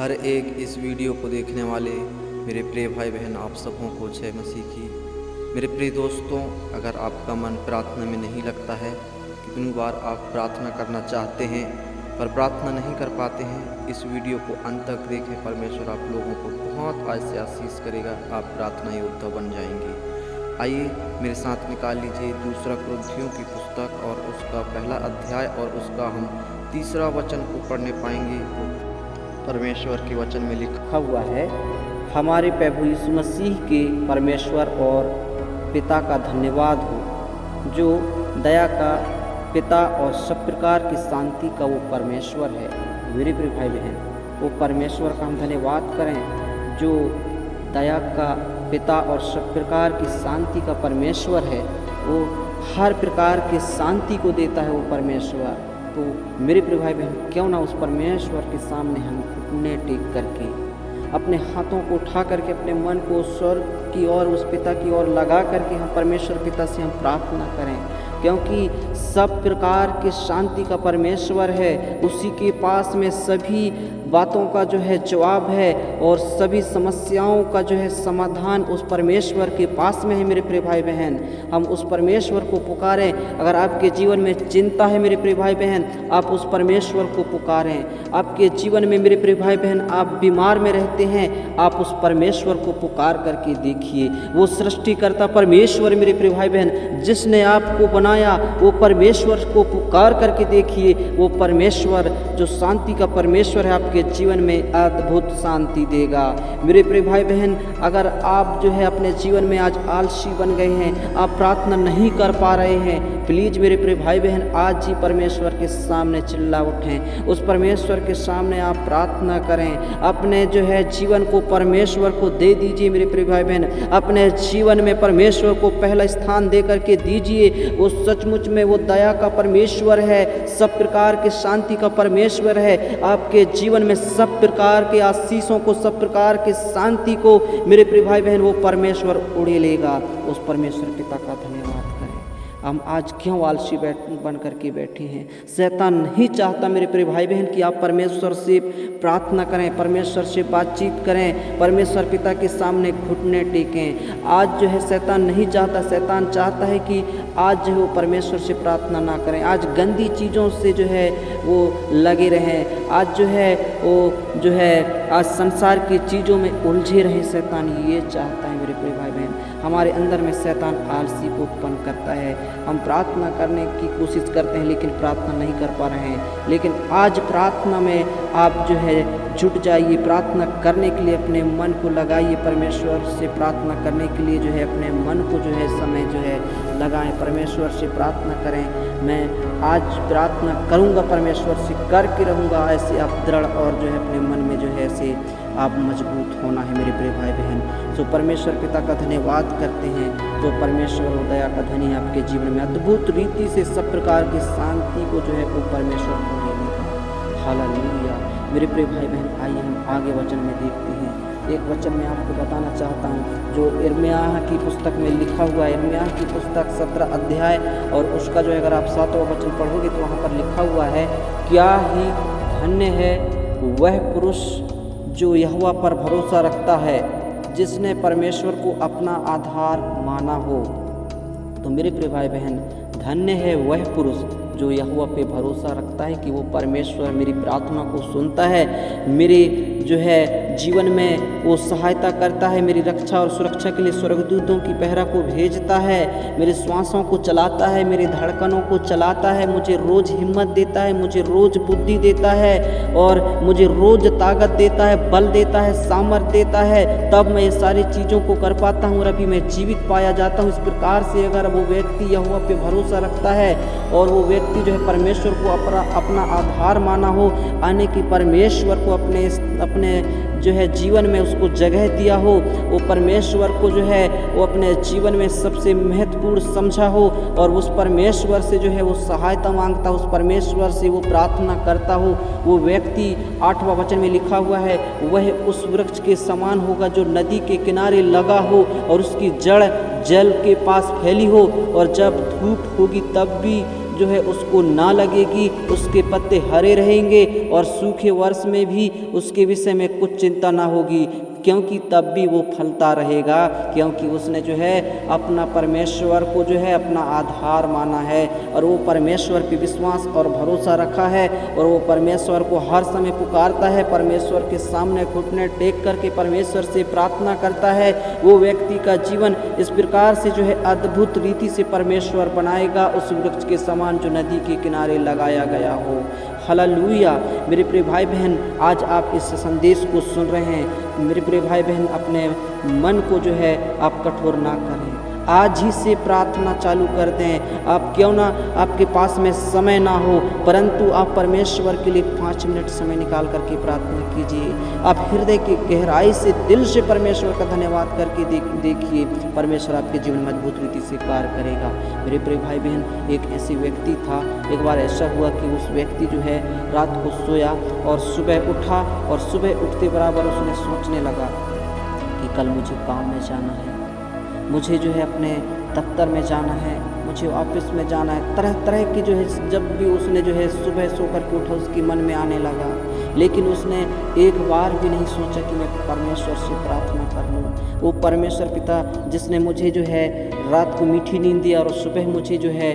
हर एक इस वीडियो को देखने वाले मेरे प्रिय भाई बहन आप सबों को जय मसीह की। मेरे प्रिय दोस्तों, अगर आपका मन प्रार्थना में नहीं लगता है, कितनी बार आप प्रार्थना करना चाहते हैं पर प्रार्थना नहीं कर पाते हैं, इस वीडियो को अंत तक देखें। परमेश्वर आप लोगों को बहुत आज से आशीष करेगा, आप प्रार्थना योद्धा बन जाएंगे। आइए मेरे साथ निकाल लीजिए दूसरा कुरिन्थियों की पुस्तक और उसका पहला अध्याय और उसका हम तीसरा वचन को पढ़ने पाएंगे। तो परमेश्वर के वचन में लिखा हुआ है, हमारे प्रभु यीशु मसीह के परमेश्वर और पिता का धन्यवाद हो, जो दया का पिता और सब प्रकार की शांति का वो परमेश्वर है। मेरे प्रिय भाई बहन, वो परमेश्वर का हम धन्यवाद करें जो दया का पिता और सब प्रकार की शांति का परमेश्वर है। वो हर प्रकार की शांति को देता है वो परमेश्वर। तो मेरे प्रिय भाई बहन, क्यों ना उस परमेश्वर के सामने हम घुटने टेक करके अपने हाथों को उठा करके अपने मन को स्वर्ग की ओर, उस पिता की ओर लगा करके हम परमेश्वर पिता से हम प्रार्थना करें, क्योंकि सब प्रकार की शांति का परमेश्वर है। उसी के पास में सभी बातों का जो है जवाब है और सभी समस्याओं का जो है समाधान उस परमेश्वर के पास में है। मेरे प्रिय भाई बहन, हम उस परमेश्वर को पुकारें। अगर आपके जीवन में चिंता है मेरे प्रिय भाई बहन, आप उस परमेश्वर को पुकारें। आपके जीवन में मेरे प्रिय भाई बहन आप बीमार में रहते हैं, आप उस परमेश्वर को पुकार करके देखिए। वो सृष्टिकर्ता परमेश्वर मेरे प्रिय भाई बहन जिसने आपको बनाया, वो परमेश्वर को पुकार करके देखिए। वो परमेश्वर जो शांति का परमेश्वर है आपके जीवन में अद्भुत शांति देगा। मेरे प्रिय भाई बहन, अगर आप जो है अपने जीवन में आज आलसी बन गए हैं, आप प्रार्थना नहीं कर पा रहे हैं, प्लीज मेरे प्रिय भाई बहन आज ही परमेश्वर के सामने चिल्ला उठें। उस परमेश्वर के सामने आप प्रार्थना करें। अपने जो है जीवन को परमेश्वर को दे दीजिए मेरे प्रिय भाई बहन। अपने जीवन में परमेश्वर को पहला स्थान दे करके दीजिए। वो सचमुच में वो दया का परमेश्वर है, सब प्रकार की शांति का परमेश्वर है। आपके जीवन में सब प्रकार के आशीषों को, सब प्रकार की शांति को मेरे प्रिय भाई बहन वो परमेश्वर उड़े लेगा। उस परमेश्वर पिता का धन्यवाद करें। हम आज क्यों आलसी बन करके बैठे हैं? शैतान नहीं चाहता मेरे प्रिय भाई बहन कि आप परमेश्वर से प्रार्थना करें, परमेश्वर से बातचीत करें, परमेश्वर पिता के सामने घुटने टेकें। आज जो है शैतान नहीं चाहता, शैतान चाहता है कि आज जो है वो परमेश्वर से प्रार्थना ना करें, आज गंदी चीज़ों से जो है वो लगे रहें, आज जो है वो जो है आज संसार की चीज़ों में उलझे रहें। शैतान ये चाहता है मेरे प्रिय भाई बहन। हमारे अंदर में शैतान आलसी को उत्पन्न करता है। हम प्रार्थना करने की कोशिश करते हैं लेकिन प्रार्थना नहीं कर पा रहे हैं। लेकिन आज प्रार्थना में आप जो है जुट जाइए, प्रार्थना करने के लिए अपने मन को लगाइए। परमेश्वर से प्रार्थना करने के लिए जो है अपने मन को जो है समय जो है लगाएं, परमेश्वर से प्रार्थना करें। मैं आज प्रार्थना करूंगा, परमेश्वर से करके रहूंगा। ऐसे आप दृढ़ और जो है अपने मन में जो है ऐसे आप मजबूत होना है मेरे प्रिय भाई बहन। जो परमेश्वर पिता का धन्यवाद करते हैं, जो परमेश्वर और दया का धनी है आपके जीवन में अद्भुत रीति से सब प्रकार की शांति को जो है वो परमेश्वर को दे देगा। हालेलुया। मेरे प्रिय भाई बहन, आइए हम आगे वचन में देखते हैं। एक वचन में आपको बताना चाहता हूँ जो यिर्मयाह की पुस्तक में लिखा हुआ है। यिर्मयाह की पुस्तक 17 अध्याय और उसका जो है अगर आप 7वां वचन पढ़ोगे तो वहाँ पर लिखा हुआ है, क्या ही धन्य है वह पुरुष जो यहोवा पर भरोसा रखता है, जिसने परमेश्वर को अपना आधार माना हो। तो मेरे प्रिय भाई बहन, धन्य है वह पुरुष जो यहोवा पे भरोसा रखता है कि वो परमेश्वर मेरी प्रार्थना को सुनता है, मेरे जो है जीवन में वो सहायता करता है, मेरी रक्षा और सुरक्षा के लिए स्वर्गदूतों की पहरा को भेजता है, मेरे श्वासों को चलाता है, मेरे धड़कनों को चलाता है, मुझे रोज़ हिम्मत देता है, मुझे रोज़ बुद्धि देता है और मुझे रोज़ ताकत देता है, बल देता है, सामर्थ देता है। तब मैं ये सारी चीज़ों को कर पाता हूँ और अभी मैं जीवित पाया जाता हूँ। इस प्रकार से अगर वो व्यक्ति यहोवा पे भरोसा रखता है और वो व्यक्ति जो है परमेश्वर को अपना आधार माना हो, आने की परमेश्वर को अपने जो है जीवन में उसको जगह दिया हो, वो परमेश्वर को जो है वो अपने जीवन में सबसे महत्वपूर्ण समझा हो और उस परमेश्वर से जो है वो सहायता मांगता हो, उस परमेश्वर से वो प्रार्थना करता हो, वो व्यक्ति 8वां वचन में लिखा हुआ है, वह उस वृक्ष के समान होगा जो नदी के किनारे लगा हो और उसकी जड़ जल के पास फैली हो और जब धूप होगी तब भी जो है उसको ना लगेगी, उसके पत्ते हरे रहेंगे और सूखे वर्ष में भी उसके विषय में कुछ चिंता ना होगी, क्योंकि तब भी वो फलता रहेगा, क्योंकि उसने जो है अपना परमेश्वर को जो है अपना आधार माना है और वो परमेश्वर पे विश्वास और भरोसा रखा है और वो परमेश्वर को हर समय पुकारता है, परमेश्वर के सामने घुटने टेक करके परमेश्वर से प्रार्थना करता है। वो व्यक्ति का जीवन इस प्रकार से जो है अद्भुत रीति से परमेश्वर बनाएगा, उस वृक्ष के समान जो नदी के किनारे लगाया गया हो। हालेलुया। मेरे प्रिय भाई बहन, आज आप इस संदेश को सुन रहे हैं। मेरे प्रिय भाई बहन, अपने मन को जो है आप कठोर ना करें, आज ही से प्रार्थना चालू कर दें। आप क्यों ना, आपके पास में समय ना हो, परंतु आप परमेश्वर के लिए 5 मिनट समय निकाल करके प्रार्थना कीजिए। आप हृदय की गहराई से, दिल से परमेश्वर का धन्यवाद करके देखिए, परमेश्वर आपके जीवन में अद्भुत रीति से कार्य करेगा। मेरे प्रिय भाई बहन, एक ऐसे व्यक्ति था, एक बार ऐसा हुआ कि उस व्यक्ति जो है रात को सोया और सुबह उठा और सुबह उठते बराबर उसने सोचने लगा कि कल मुझे काम में जाना है, मुझे जो है अपने दफ्तर में जाना है, मुझे ऑफिस में जाना है। तरह तरह की जो है, जब भी उसने जो है सुबह सो कर के उठा उसके मन में आने लगा, लेकिन उसने एक बार भी नहीं सोचा कि मैं परमेश्वर से प्रार्थना कर लूँ। वो परमेश्वर पिता जिसने मुझे जो है रात को मीठी नींद दिया और सुबह मुझे जो है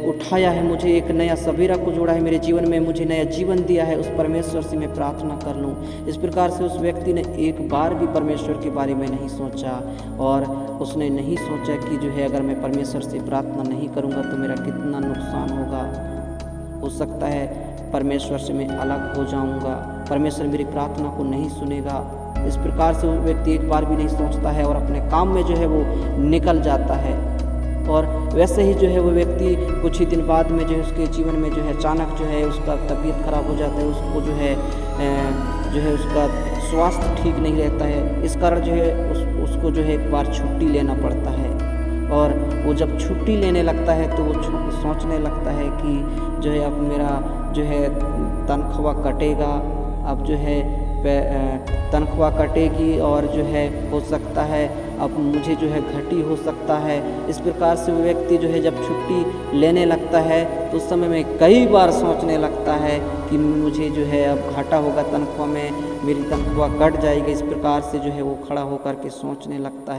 उठाया है, मुझे एक नया सवेरा को जोड़ा है मेरे जीवन में, मुझे नया जीवन दिया है, उस परमेश्वर से मैं प्रार्थना कर लूँ। इस प्रकार से उस व्यक्ति ने एक बार भी परमेश्वर के बारे में नहीं सोचा और उसने नहीं सोचा कि जो है अगर मैं परमेश्वर से प्रार्थना नहीं करूँगा तो मेरा कितना नुकसान होगा, हो सकता है परमेश्वर से मैं अलग हो जाऊंगा, परमेश्वर मेरी प्रार्थना को नहीं सुनेगा। इस प्रकार से वो व्यक्ति एक बार भी नहीं सोचता है और अपने काम में जो है वो निकल जाता है। और वैसे ही जो है वो व्यक्ति कुछ ही दिन बाद में जो है उसके जीवन में जो है अचानक जो है उसका तबीयत खराब हो जाता है, उसको जो है उसका स्वास्थ्य ठीक नहीं रहता है। इस कारण जो है उसको जो है एक बार छुट्टी लेना पड़ता है और वो जब छुट्टी लेने लगता है तो वो सोचने लगता है कि जो है अब मेरा जो है तनख्वाह कटेगा, अब जो है तनख्वाह कटेगी और जो है हो सकता है अब मुझे जो है घटी हो सकता है। इस प्रकार से वो व्यक्ति जो है जब छुट्टी लेने लगता है तो उस समय में कई बार सोचने लगता है कि मुझे जो है अब घाटा होगा तनख्वाह में, मेरी तनख्वाह कट जाएगी। इस प्रकार से जो है वो खड़ा होकर के सोचने लगता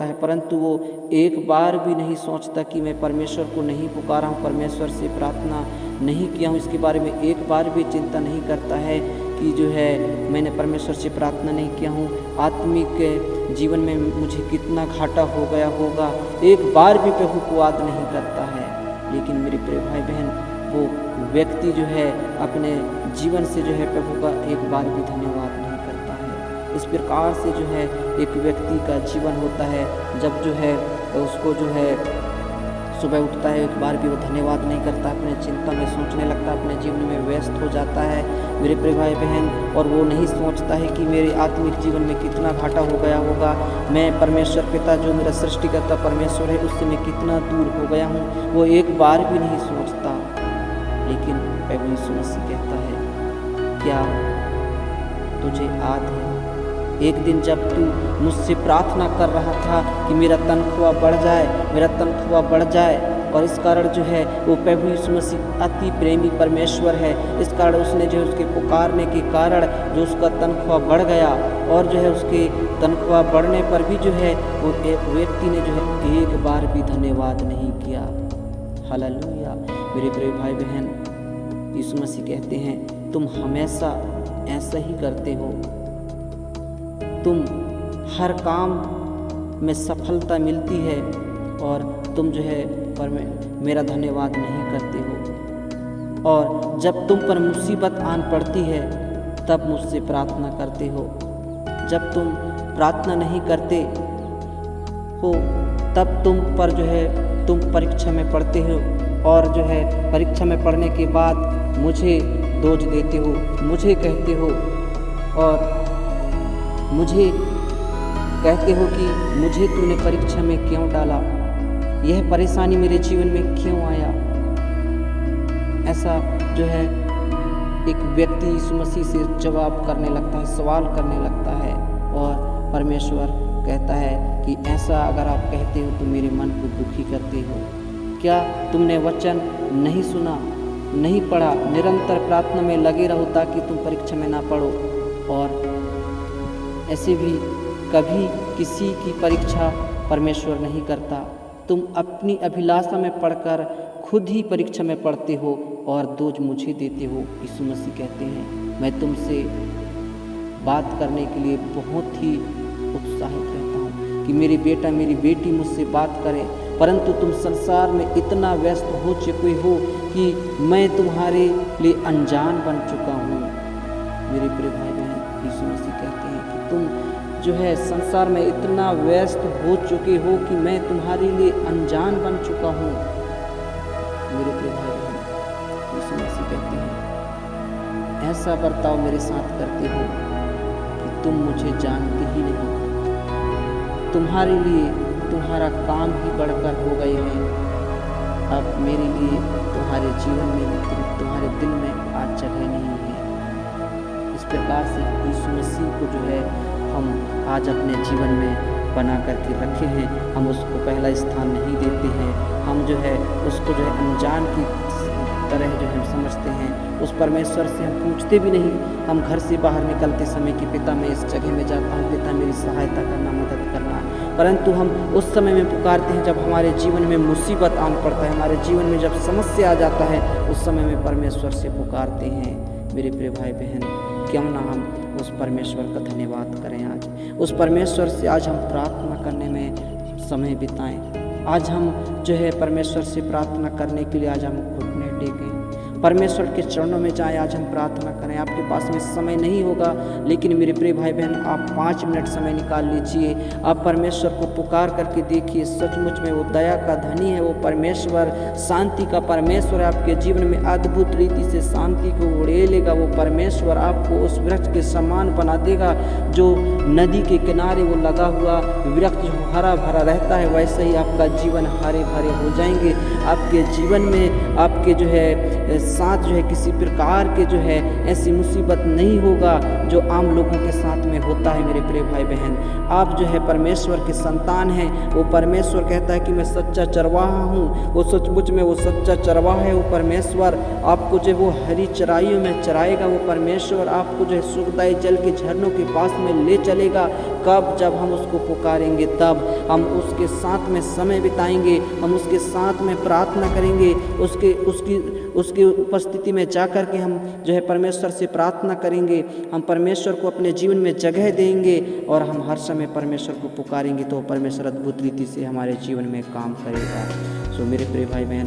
है, परंतु वो एक बार भी नहीं सोचता कि मैं परमेश्वर को नहीं पुकारा हूँ, परमेश्वर से प्रार्थना नहीं किया हूँ, इसके बारे में एक बार भी चिंता नहीं करता है कि जो है मैंने परमेश्वर से प्रार्थना नहीं किया हूँ, आत्मिक जीवन में मुझे कितना घाटा हो गया होगा, एक बार भी प्रभु को याद नहीं करता है। लेकिन मेरे प्रिय भाई बहन, वो व्यक्ति जो है अपने जीवन से जो है प्रभु का एक बार भी धन्यवाद नहीं करता है। इस प्रकार से जो है एक व्यक्ति का जीवन होता है, जब जो है उसको जो है सुबह उठता है एक बार भी वो धन्यवाद नहीं करता, अपने चिंता में सोचने लगता है, अपने जीवन में व्यस्त हो जाता है मेरे प्रिय भाई बहन, और वो नहीं सोचता है कि मेरे आत्मिक जीवन में कितना घाटा हो गया होगा, मैं परमेश्वर पिता जो मेरा सृष्टिकर्ता परमेश्वर है उससे मैं कितना दूर हो गया हूँ, वो एक बार भी नहीं सोचता। लेकिन प्रभु यीशु मसीह कहता है, क्या तुझे याद है एक दिन जब तू मुझसे प्रार्थना कर रहा था कि मेरा तनख्वाह बढ़ जाए, और इस कारण जो है वो प्रभु यीशु मसीह अति प्रेमी परमेश्वर है। इस कारण उसने जो उसके पुकारने के कारण जो उसका तनख्वाह बढ़ गया, और जो है उसके तनख्वाह बढ़ने पर भी जो है वो व्यक्ति ने जो है एक बार भी धन्यवाद नहीं किया। हालेलुया। मेरे प्रिय भाई बहन, यीशु मसीह कहते हैं तुम हमेशा ऐसा ही करते हो, तुम हर काम में सफलता मिलती है और तुम जो है पर मेरा धन्यवाद नहीं करते हो, और जब तुम पर मुसीबत आन पड़ती है तब मुझसे प्रार्थना करते हो। जब तुम प्रार्थना नहीं करते हो तब तुम पर जो है तुम परीक्षा में पढ़ते हो, और जो है परीक्षा में पढ़ने के बाद मुझे दोष देते हो, मुझे कहते हो और मुझे कहते हो कि मुझे तूने परीक्षा में क्यों डाला, यह परेशानी मेरे जीवन में क्यों आया। ऐसा जो है एक व्यक्ति यीशु मसीह से जवाब करने लगता है, सवाल करने लगता है, और परमेश्वर कहता है कि ऐसा अगर आप कहते हो तो मेरे मन को दुखी करते हो। क्या तुमने वचन नहीं सुना, नहीं पढ़ा? निरंतर प्रार्थना में लगे रहो ताकि तुम परीक्षा में ना पढ़ो। और ऐसे भी कभी किसी की परीक्षा परमेश्वर नहीं करता। तुम अपनी अभिलाषा में पढ़कर खुद ही परीक्षा में पढ़ते हो और दोष मुझे देते हो। यीशु मसीह कहते हैं, मैं तुमसे बात करने के लिए बहुत ही उत्साहित रहता हूँ कि मेरे बेटा मेरी बेटी मुझसे बात करें, परंतु तुम संसार में इतना व्यस्त हो चुके हो कि मैं तुम्हारे लिए अनजान बन चुका हूँ। मेरे प्रिय भाई बहन, यीशु मसीह कहते हैं कि तुम जो है संसार में इतना व्यस्त हो चुके हो कि मैं तुम्हारे लिए अनजान बन चुका हूँ। मेरे प्रिय भाई बहन, यीशु मसीह कहते हैं, ऐसा बर्ताव मेरे साथ करते हो कि तुम मुझे जानते ही नहीं। तुम्हारे लिए तुम्हारा काम ही बढ़कर हो गए हैं। अब मेरे लिए तुम्हारे जीवन में, तुम्हारे दिल में आज जगह नहीं है। इस प्रकार से यीशु मसीह को जो है हम आज अपने जीवन में बना करके रखे हैं। हम उसको पहला स्थान नहीं देते हैं। हम जो है उसको जो है अनजान की तरह जो हम समझते हैं। उस परमेश्वर से हम पूछते भी नहीं। हम घर से बाहर निकलते समय कि पिता मैं इस जगह में जाता हूँ, पिता मेरी सहायता करना, मदद करना, परंतु हम उस समय में पुकारते हैं जब हमारे जीवन में मुसीबत आन पड़ता है, हमारे जीवन में जब समस्या आ जाता है, उस समय में परमेश्वर से पुकारते हैं। मेरे प्रिय भाई बहन, क्यों ना हम उस परमेश्वर का धन्यवाद करें। आज उस परमेश्वर से आज हम प्रार्थना करने में समय बिताएं। आज हम जो है परमेश्वर से प्रार्थना करने के लिए आज हम घुटने टेकें, परमेश्वर के चरणों में जाएं। आज हम प्रार्थना करें। आपके पास में समय नहीं होगा, लेकिन मेरे प्रिय भाई बहन, आप 5 मिनट समय निकाल लीजिए। आप परमेश्वर को पुकार करके देखिए। सचमुच में वो दया का धनी है, वो परमेश्वर शांति का परमेश्वर है। आपके जीवन में अद्भुत रीति से शांति को उड़ेलेगा। वो परमेश्वर आपको उस वृक्ष के समान बना देगा जो नदी के किनारे वो लगा हुआ वृक्ष जो हरा भरा रहता है, वैसे ही आपका जीवन हरे भरे हो जाएंगे। आपके जीवन में आपके जो है साथ जो है किसी प्रकार के जो है ऐसी मुसीबत नहीं होगा जो आम लोगों के साथ में होता है। मेरे प्रिय भाई बहन, आप जो है परमेश्वर के संतान हैं। वो परमेश्वर कहता है कि मैं सच्चा चरवाहा हूँ। वो सचमुच में वो सच्चा चरवाहा है। वो परमेश्वर आपको जो वो हरी चराइयों में चराएगा। वो परमेश्वर आपको जो है सुखदायी जल के झरनों के पास में ले चलेगा। कब? जब हम उसको पुकारेंगे, तब हम उसके साथ में समय बिताएंगे, हम उसके साथ में प्रार्थना करेंगे, उसकी उपस्थिति में जाकर के हम जो है परमेश्वर से प्रार्थना करेंगे। हम परमेश्वर को अपने जीवन में जगह देंगे और हम हर समय परमेश्वर को पुकारेंगे, तो परमेश्वर अद्भुत रीति से हमारे जीवन में काम करेगा। सो मेरे प्रिय भाई बहन,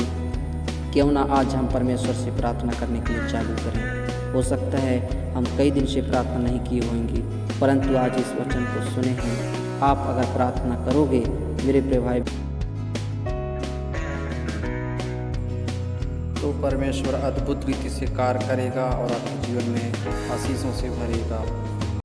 क्यों ना आज हम परमेश्वर से प्रार्थना करने के लिए चालू करें। हो सकता है हम कई दिन से प्रार्थना नहीं किए होंगे, परंतु आज इस वचन को सुने हैं। आप अगर प्रार्थना करोगे मेरे प्रिय भाई, तो परमेश्वर अद्भुत रीति से कार्य करेगा और आपके जीवन में आशीषों से भरेगा।